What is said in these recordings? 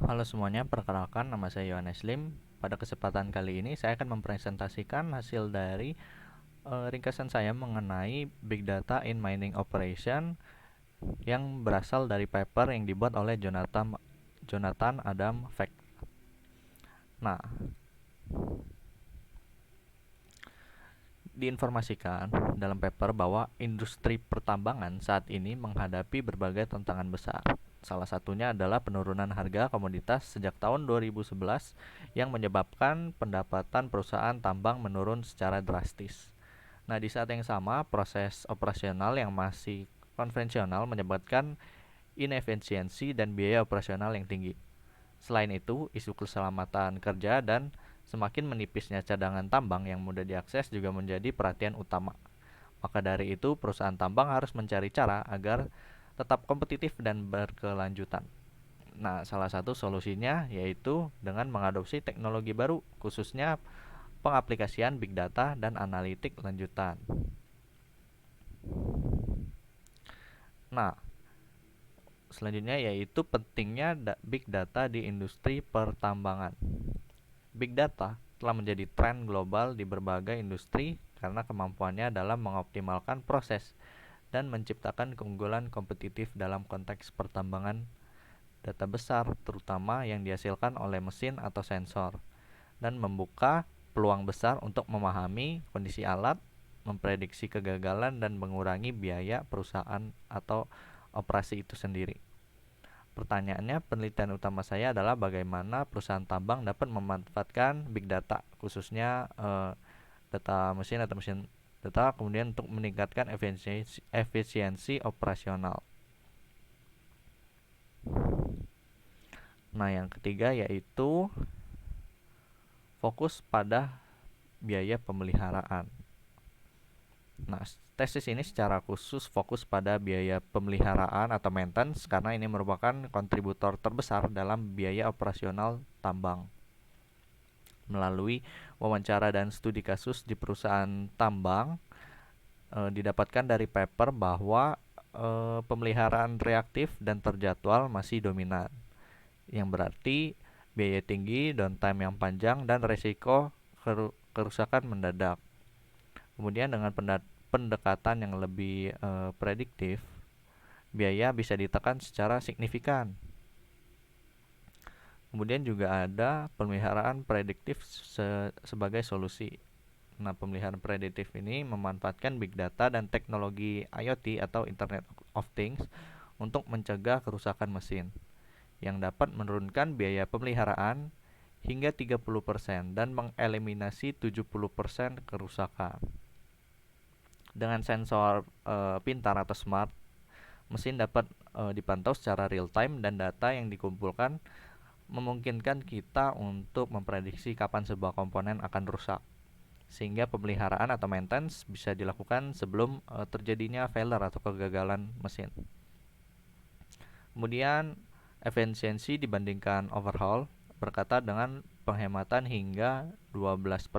Halo semuanya, perkenalkan nama saya Yohanes Lim. Pada kesempatan kali ini saya akan mempresentasikan hasil dari ringkasan saya mengenai Big Data in Mining Operation yang berasal dari paper yang dibuat oleh Jonathan Adam Fek. Nah, diinformasikan dalam paper bahwa industri pertambangan saat ini menghadapi berbagai tantangan besar. Salah satunya adalah penurunan harga komoditas sejak tahun 2011 yang menyebabkan pendapatan perusahaan tambang menurun secara drastis. Nah, di saat yang sama, proses operasional yang masih konvensional menyebabkan inefisiensi dan biaya operasional yang tinggi. Selain itu, isu keselamatan kerja dan semakin menipisnya cadangan tambang yang mudah diakses juga menjadi perhatian utama. Maka dari itu, perusahaan tambang harus mencari cara agar tetap kompetitif dan berkelanjutan. Nah, salah satu solusinya yaitu dengan mengadopsi teknologi baru, khususnya pengaplikasian big data dan analitik lanjutan. Nah, selanjutnya yaitu pentingnya big data di industri pertambangan. Big data telah menjadi tren global di berbagai industri karena kemampuannya dalam mengoptimalkan proses dan menciptakan keunggulan kompetitif dalam konteks pertambangan. Data besar terutama yang dihasilkan oleh mesin atau sensor dan membuka peluang besar untuk memahami kondisi alat, memprediksi kegagalan dan mengurangi biaya perusahaan atau operasi itu sendiri. Pertanyaannya, penelitian utama saya adalah bagaimana perusahaan tambang dapat memanfaatkan big data, khususnya data mesin atau mesin data, kemudian untuk meningkatkan efisiensi operasional. Nah, yang ketiga yaitu fokus pada biaya pemeliharaan. Nah, tesis ini secara khusus fokus pada biaya pemeliharaan atau maintenance karena ini merupakan kontributor terbesar dalam biaya operasional tambang. Melalui wawancara dan studi kasus di perusahaan tambang, didapatkan dari paper bahwa pemeliharaan reaktif dan terjadwal masih dominan, yang berarti biaya tinggi, downtime yang panjang, dan resiko kerusakan mendadak. Kemudian dengan pendekatan yang lebih prediktif, biaya bisa ditekan secara signifikan. Kemudian juga ada pemeliharaan prediktif sebagai solusi. Nah, pemeliharaan prediktif ini memanfaatkan big data dan teknologi IoT atau Internet of Things untuk mencegah kerusakan mesin, yang dapat menurunkan biaya pemeliharaan hingga 30% dan mengeliminasi 70% kerusakan. Dengan sensor pintar atau smart, mesin dapat dipantau secara real time dan data yang dikumpulkan memungkinkan kita untuk memprediksi kapan sebuah komponen akan rusak, sehingga pemeliharaan atau maintenance bisa dilakukan sebelum terjadinya failure atau kegagalan mesin. Kemudian efisiensi dibandingkan overhaul berkata dengan penghematan hingga 12%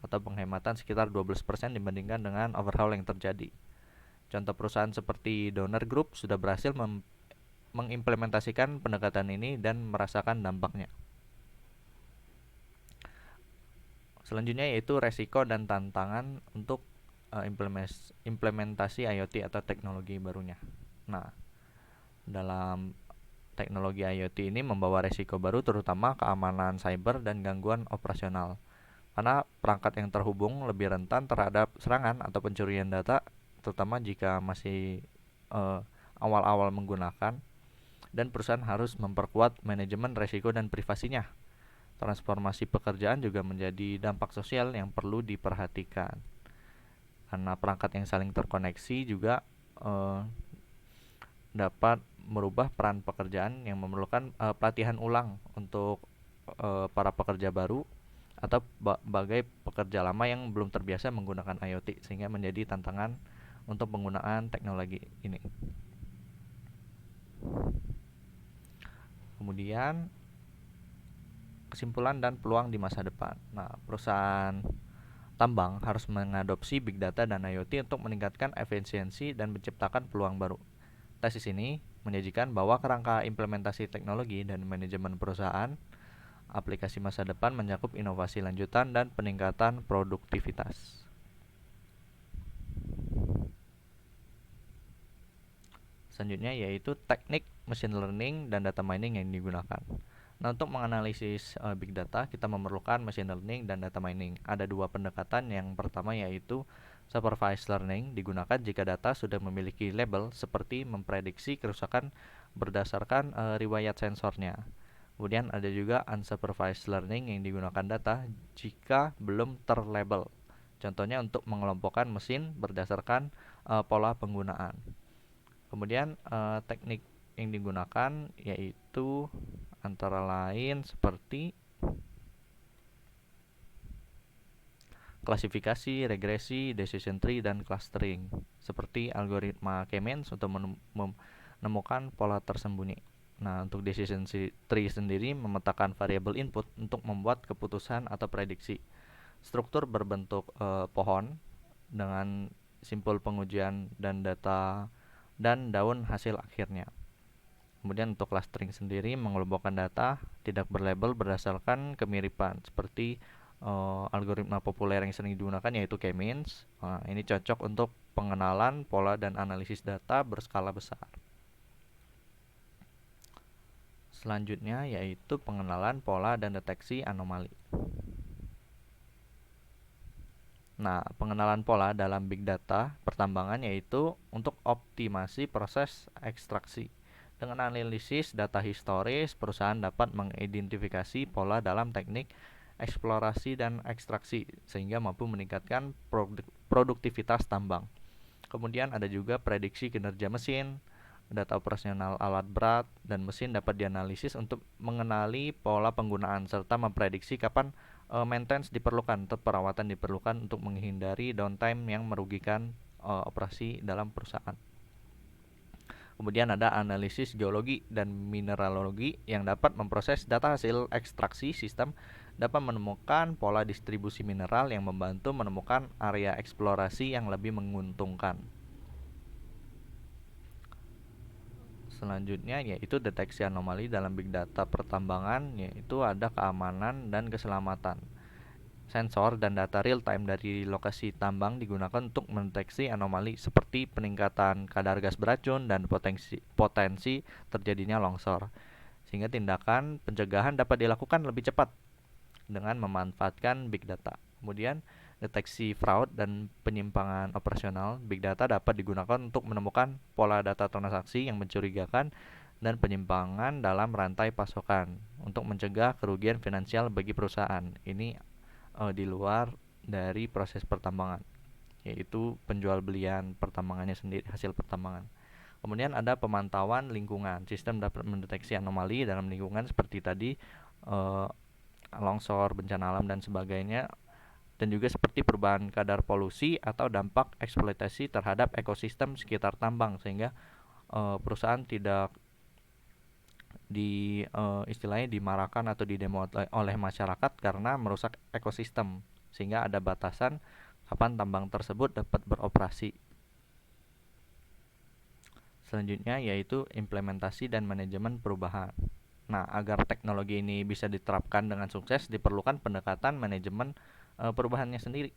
atau penghematan sekitar 12% dibandingkan dengan overhaul yang terjadi. Contoh perusahaan seperti Donner Group sudah berhasil mengimplementasikan pendekatan ini dan merasakan dampaknya. Selanjutnya yaitu resiko dan tantangan untuk implementasi IoT atau teknologi barunya. Nah, dalam teknologi IoT ini membawa resiko baru terutama keamanan cyber dan gangguan operasional. Karena perangkat yang terhubung lebih rentan terhadap serangan atau pencurian data, terutama jika masih awal-awal menggunakan, dan perusahaan harus memperkuat manajemen resiko dan privasinya. Transformasi pekerjaan juga menjadi dampak sosial yang perlu diperhatikan. Karena perangkat yang saling terkoneksi juga dapat merubah peran pekerjaan yang memerlukan pelatihan ulang untuk para pekerja baru atau bagai pekerja lama yang belum terbiasa menggunakan IoT, sehingga menjadi tantangan untuk penggunaan teknologi ini. Kemudian kesimpulan dan peluang di masa depan. Nah, perusahaan tambang harus mengadopsi big data dan IoT untuk meningkatkan efisiensi dan menciptakan peluang baru. Tesis ini menyajikan bahwa kerangka implementasi teknologi dan manajemen perusahaan aplikasi masa depan mencakup inovasi lanjutan dan peningkatan produktivitas. Selanjutnya yaitu teknik machine learning dan data mining yang digunakan. Nah, untuk menganalisis big data, kita memerlukan machine learning dan data mining. Ada dua pendekatan. Yang pertama yaitu supervised learning, digunakan jika data sudah memiliki label seperti memprediksi kerusakan berdasarkan riwayat sensornya. Kemudian ada juga unsupervised learning yang digunakan data jika belum terlabel. Contohnya untuk mengelompokkan mesin berdasarkan pola penggunaan. Kemudian teknik yang digunakan yaitu antara lain seperti klasifikasi, regresi, decision tree, dan clustering, seperti algoritma K-means untuk menemukan pola tersembunyi. Nah, untuk decision tree sendiri memetakan variabel input untuk membuat keputusan atau prediksi. Struktur berbentuk pohon dengan simpul pengujian dan data dan daun hasil akhirnya. Kemudian untuk clustering sendiri mengelompokkan data tidak berlabel berdasarkan kemiripan, seperti algoritma populer yang sering digunakan yaitu K-means. Ini cocok untuk pengenalan pola dan analisis data berskala besar. Selanjutnya yaitu pengenalan pola dan deteksi anomali. Nah, pengenalan pola dalam big data pertambangan yaitu untuk optimasi proses ekstraksi. Dengan analisis data historis, perusahaan dapat mengidentifikasi pola dalam teknik eksplorasi dan ekstraksi sehingga mampu meningkatkan produktivitas tambang. Kemudian ada juga prediksi kinerja mesin, data operasional alat berat, dan mesin dapat dianalisis untuk mengenali pola penggunaan serta memprediksi kapan maintenance diperlukan atau perawatan diperlukan untuk menghindari downtime yang merugikan operasi dalam perusahaan. Kemudian ada analisis geologi dan mineralogi yang dapat memproses data hasil ekstraksi. Sistem dapat menemukan pola distribusi mineral yang membantu menemukan area eksplorasi yang lebih menguntungkan. Selanjutnya yaitu deteksi anomali dalam big data pertambangan, yaitu ada keamanan dan keselamatan. Sensor dan data real time dari lokasi tambang digunakan untuk mendeteksi anomali seperti peningkatan kadar gas beracun dan potensi terjadinya longsor, sehingga tindakan pencegahan dapat dilakukan lebih cepat dengan memanfaatkan big data. Kemudian deteksi fraud dan penyimpangan operasional. Big data dapat digunakan untuk menemukan pola data transaksi yang mencurigakan dan penyimpangan dalam rantai pasokan untuk mencegah kerugian finansial bagi perusahaan. Ini di luar dari proses pertambangan, yaitu penjual belian pertambangannya sendiri, hasil pertambangan. Kemudian ada pemantauan lingkungan. Sistem dapat mendeteksi anomali dalam lingkungan seperti tadi longsor, bencana alam dan sebagainya, dan juga seperti perubahan kadar polusi atau dampak eksploitasi terhadap ekosistem sekitar tambang, sehingga perusahaan tidak istilahnya dimarahkan atau didemo oleh masyarakat karena merusak ekosistem, sehingga ada batasan kapan tambang tersebut dapat beroperasi. Selanjutnya yaitu implementasi dan manajemen perubahan. Nah, agar teknologi ini bisa diterapkan dengan sukses diperlukan pendekatan manajemen perubahannya sendiri.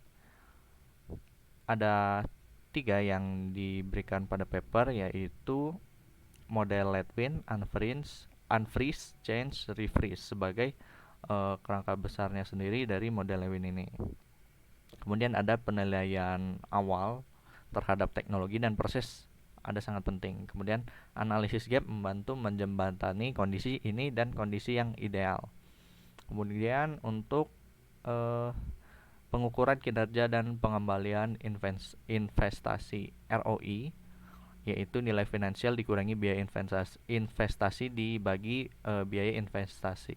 Ada 3 yang diberikan pada paper, yaitu model Letwin, unfreeze, change, refreeze sebagai kerangka besarnya sendiri dari model Lewin ini. Kemudian ada penilaian awal terhadap teknologi dan proses, ada sangat penting. Kemudian analisis gap membantu menjembatani kondisi ini dan kondisi yang ideal. Kemudian untuk pengukuran kinerja dan pengembalian investasi ROI, yaitu nilai finansial dikurangi biaya investasi dibagi biaya investasi.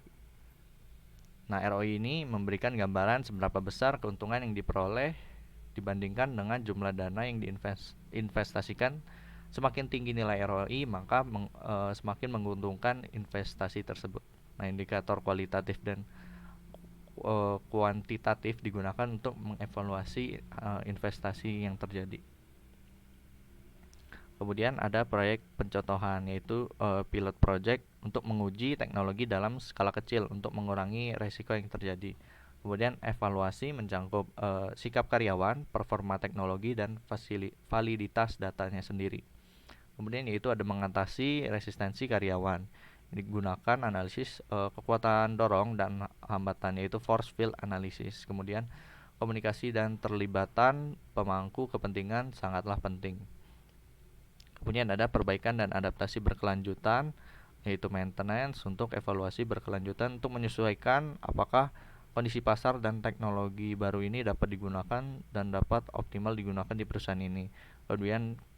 Nah, ROI ini memberikan gambaran seberapa besar keuntungan yang diperoleh dibandingkan dengan jumlah dana yang diinvestasikan. Semakin tinggi nilai ROI, maka semakin menguntungkan investasi tersebut. Nah, indikator kualitatif dan kuantitatif digunakan untuk mengevaluasi investasi yang terjadi. Kemudian ada proyek pencontohan, yaitu pilot project untuk menguji teknologi dalam skala kecil untuk mengurangi resiko yang terjadi. Kemudian evaluasi mencakup sikap karyawan, performa teknologi, dan validitas datanya sendiri. Kemudian yaitu ada mengatasi resistensi karyawan. Digunakan analisis kekuatan dorong dan hambatan, yaitu force field analysis. Kemudian komunikasi dan terlibatan pemangku kepentingan sangatlah penting. Kemudian ada perbaikan dan adaptasi berkelanjutan, yaitu maintenance untuk evaluasi berkelanjutan untuk menyesuaikan apakah kondisi pasar dan teknologi baru ini dapat digunakan dan dapat optimal digunakan di perusahaan ini.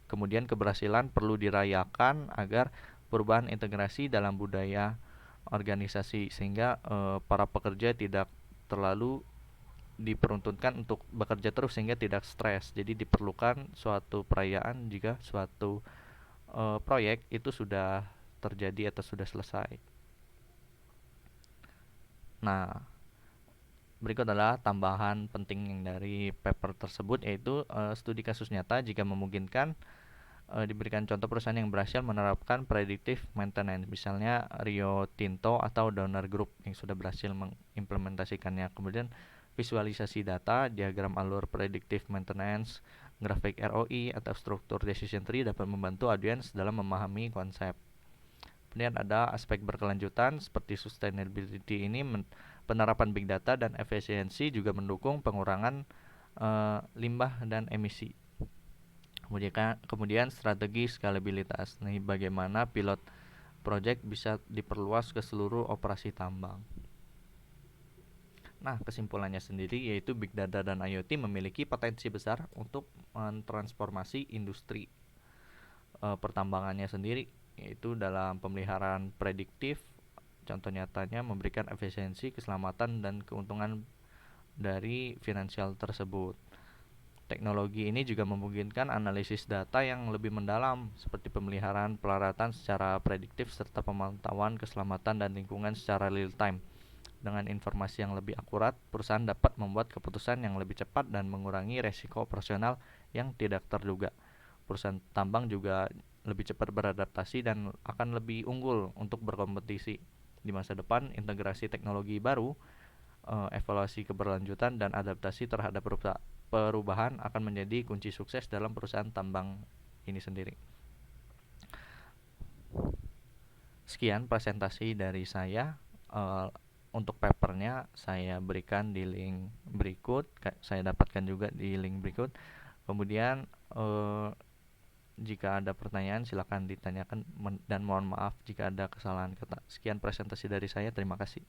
Kemudian keberhasilan perlu dirayakan agar perubahan integrasi dalam budaya organisasi, sehingga para pekerja tidak terlalu diperuntukkan untuk bekerja terus sehingga tidak stres. Jadi diperlukan suatu perayaan jika suatu proyek itu sudah terjadi atau sudah selesai. Nah, berikut adalah tambahan penting dari paper tersebut, yaitu studi kasus nyata jika memungkinkan diberikan contoh perusahaan yang berhasil menerapkan predictive maintenance, misalnya Rio Tinto atau Downer Group yang sudah berhasil mengimplementasikannya. Kemudian visualisasi data, diagram alur predictive maintenance, grafik ROI atau struktur decision tree dapat membantu audiens dalam memahami konsep. Kemudian ada aspek berkelanjutan seperti sustainability ini, penerapan big data dan efisiensi juga mendukung pengurangan limbah dan emisi. Kemudian strategi scalabilitas. Nih bagaimana pilot project bisa diperluas ke seluruh operasi tambang. Nah, kesimpulannya sendiri yaitu big data dan IoT memiliki potensi besar untuk mentransformasi industri pertambangannya sendiri, yaitu dalam pemeliharaan prediktif. Contoh nyatanya memberikan efisiensi, keselamatan, dan keuntungan dari finansial tersebut. Teknologi ini juga memungkinkan analisis data yang lebih mendalam, seperti pemeliharaan pelaratan secara prediktif serta pemantauan keselamatan dan lingkungan secara real time. Dengan informasi yang lebih akurat, perusahaan dapat membuat keputusan yang lebih cepat dan mengurangi resiko operasional yang tidak terduga. Perusahaan tambang juga lebih cepat beradaptasi dan akan lebih unggul untuk berkompetisi. Di masa depan, integrasi teknologi baru, evaluasi keberlanjutan, dan adaptasi terhadap perubahan akan menjadi kunci sukses dalam perusahaan tambang ini sendiri. Sekian presentasi dari saya. Untuk papernya saya berikan di link berikut, saya dapatkan juga di link berikut. Kemudian jika ada pertanyaan silakan ditanyakan, dan mohon maaf jika ada kesalahan kata. Sekian presentasi dari saya, terima kasih.